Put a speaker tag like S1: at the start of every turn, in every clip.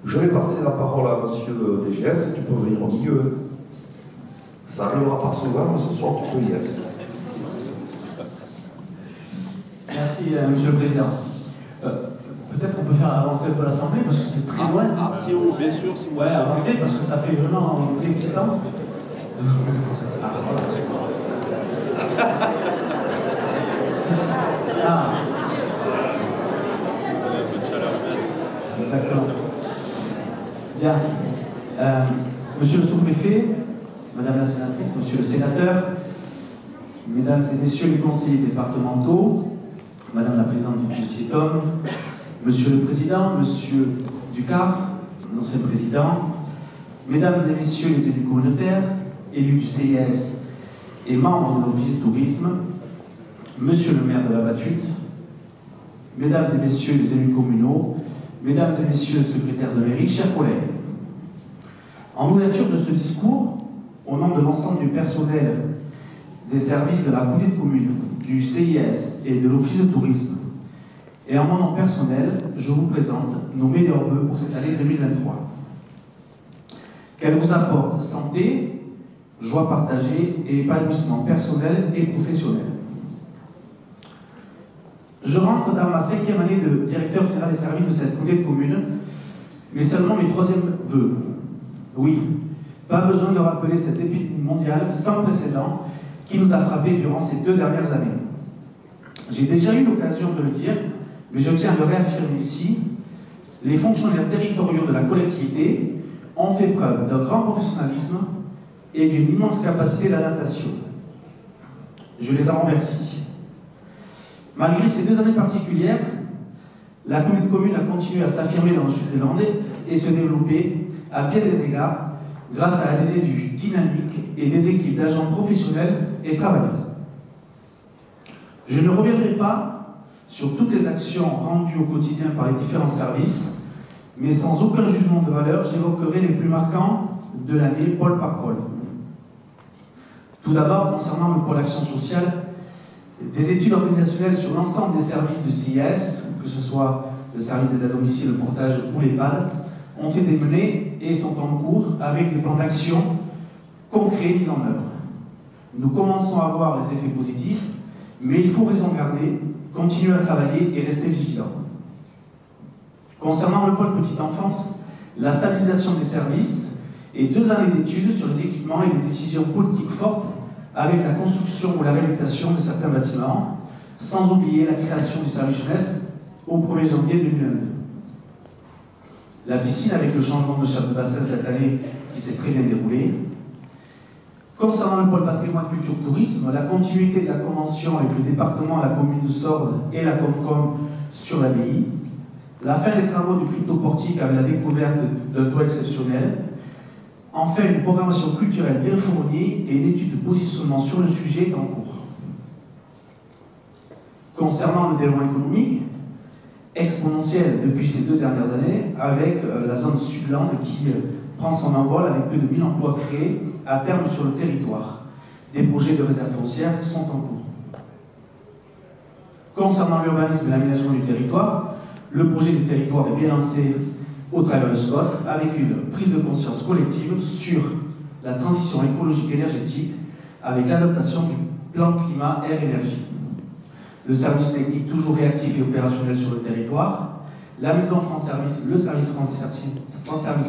S1: Je vais passer la parole à monsieur DGS, tu peux venir au milieu. Ça n'arrivera pas souvent, mais ce soir tu peux y être.
S2: Merci, monsieur le président. Peut-être on peut faire avancer un peu l'Assemblée parce que c'est très loin.
S3: Si on, bien sûr, si
S2: ouais, avancer parce que ça fait vraiment très distant. Ah. D'accord. Bien. Monsieur le sous-préfet, madame la sénatrice, monsieur le sénateur, mesdames et messieurs les conseillers départementaux, madame la présidente du PGCTOM, monsieur le président, monsieur Ducard, l'ancien président, mesdames et messieurs les élus communautaires, élus du CIS et membres de l'Office du tourisme, monsieur le maire de la Batute, mesdames et messieurs les élus communaux, mesdames et messieurs les secrétaires de mairie, chers collègues. En ouverture de ce discours, au nom de l'ensemble du personnel des services de la communauté de communes, du CIS et de l'Office de tourisme, et en mon nom personnel, je vous présente nos meilleurs vœux pour cette année 2023. Qu'elle vous apporte santé, joie partagée et épanouissement personnel et professionnel. Je rentre dans ma 5e année de directeur général des services de cette communauté de communes, mais seulement mes 3e vœux. Oui, pas besoin de rappeler cette épidémie mondiale sans précédent qui nous a frappés durant ces 2 dernières années. J'ai déjà eu l'occasion de le dire, mais je tiens à le réaffirmer ici, les fonctionnaires territoriaux de la collectivité ont fait preuve d'un grand professionnalisme et d'une immense capacité d'adaptation. Je les en remercie. Malgré ces 2 années particulières, la communauté de communes a continué à s'affirmer dans le sud-Léland et se développer à bien des égards grâce à des élus dynamiques et des équipes d'agents professionnels et travailleurs. Je ne reviendrai pas sur toutes les actions rendues au quotidien par les différents services, mais sans aucun jugement de valeur, j'évoquerai les plus marquants de l'année, pôle par pôle. Tout d'abord, concernant le pôle action sociale, des études organisationnelles sur l'ensemble des services du CIS, que ce soit le service d'aide à domicile, le portage ou l'EHPAD, ont été menées et sont en cours avec des plans d'action concrets mis en œuvre. Nous commençons à voir les effets positifs, mais il faut raison garder, continuer à travailler et rester vigilant. Concernant le pôle petite enfance, la stabilisation des services et 2 années d'études sur les équipements et les décisions politiques fortes avec la construction ou la réhabilitation de certains bâtiments, sans oublier la création du service jeunesse au 1er janvier 2022. La piscine avec le changement de chef de bassin cette année qui s'est très bien déroulé. Concernant le pôle patrimoine, culture, tourisme, la continuité de la convention avec le département, la commune de Sordes et la Comcom sur l'abbaye. La fin des travaux du cryptoportique avec la découverte d'un toit exceptionnel. Enfin, une programmation culturelle bien fournie et une étude de positionnement sur le sujet en cours. Concernant le développement économique, exponentiel depuis ces 2 dernières années, avec la zone Sud-Land qui prend son envol avec plus de 1000 emplois créés à terme sur le territoire. Des projets de réserve foncière sont en cours. Concernant l'urbanisme et l'aménagement du territoire, le projet du territoire est bien lancé au travers de SCOT avec une prise de conscience collective sur la transition écologique et énergétique avec l'adaptation du plan climat air-énergie. Le service technique toujours réactif et opérationnel sur le territoire, la maison France Service, le service France Service,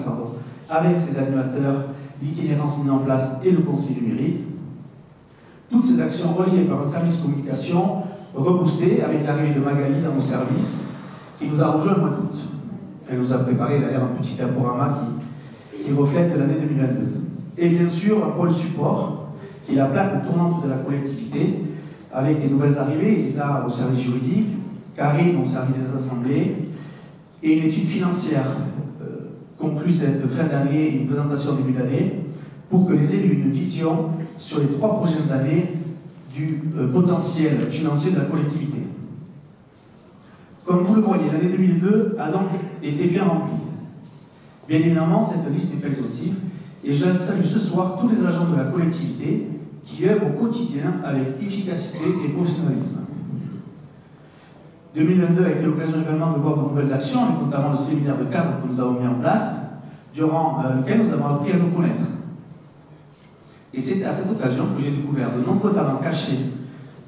S2: avec ses animateurs, l'itinérance mise en place et le conseil numérique. Toutes ces actions reliées par un service communication reboosté avec l'arrivée de Magali dans nos services qui nous a rejoint au mois d'août. Elle nous a préparé d'ailleurs un petit diaporama qui reflète l'année 2022. Et bien sûr, un pôle support qui est la plaque tournante de la collectivité avec des nouvelles arrivées, Elisa au service juridique, Karine au service des assemblées, et une étude financière conclut cette fin d'année, une présentation début d'année, pour que les élus aient une vision sur les 3 prochaines années du potentiel financier de la collectivité. Comme vous le voyez, l'année 2002 a donc été bien remplie. Bien évidemment, cette liste n'est pas exhaustive, et je salue ce soir tous les agents de la collectivité qui œuvrent au quotidien avec efficacité et professionnalisme. 2022 a été l'occasion également de voir de nouvelles actions, avec notamment le séminaire de cadre que nous avons mis en place, durant lequel nous avons appris à nous connaître. Et c'est à cette occasion que j'ai découvert de nombreux talents cachés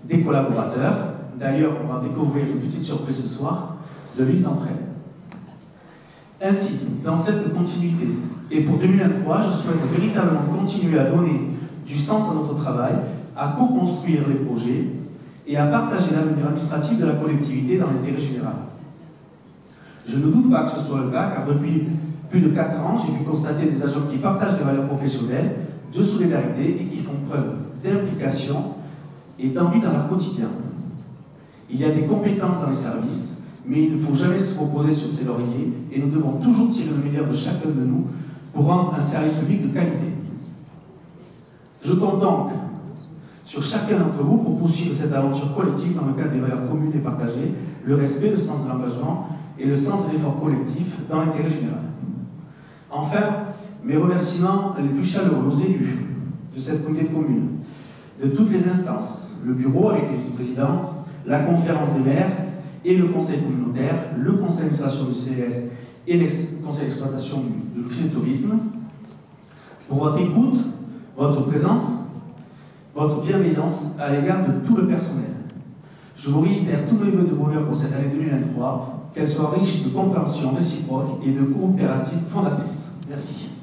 S2: des collaborateurs. D'ailleurs, on va découvrir une petite surprise ce soir de l'une d'entre elles. Ainsi, dans cette continuité, et pour 2023, je souhaite véritablement continuer à donner du sens à notre travail, à co-construire les projets et à partager l'avenir administratif de la collectivité dans l'intérêt général. Je ne doute pas que ce soit le cas, car depuis plus de 4 ans, j'ai pu constater des agents qui partagent des valeurs professionnelles, de solidarité et qui font preuve d'implication et d'envie dans leur quotidien. Il y a des compétences dans les services, mais il ne faut jamais se reposer sur ses lauriers et nous devons toujours tirer le meilleur de chacun de nous pour rendre un service public de qualité. Je compte donc sur chacun d'entre vous pour poursuivre cette aventure collective dans le cadre des valeurs communes et partagées, le respect, le sens de l'engagement et le sens de l'effort collectif dans l'intérêt général. Enfin, mes remerciements les plus chaleureux aux élus de cette communauté commune, de toutes les instances, le bureau avec les vice-présidents, la conférence des maires et le conseil communautaire, le conseil d'administration du CES et le conseil d'exploitation de l'office de tourisme, pour votre écoute, votre présence, votre bienveillance à l'égard de tout le personnel. Je vous réitère tous mes vœux de bonheur pour cette année 2023, qu'elle soit riche de compréhension réciproque et de coopératives fondatrices. Merci.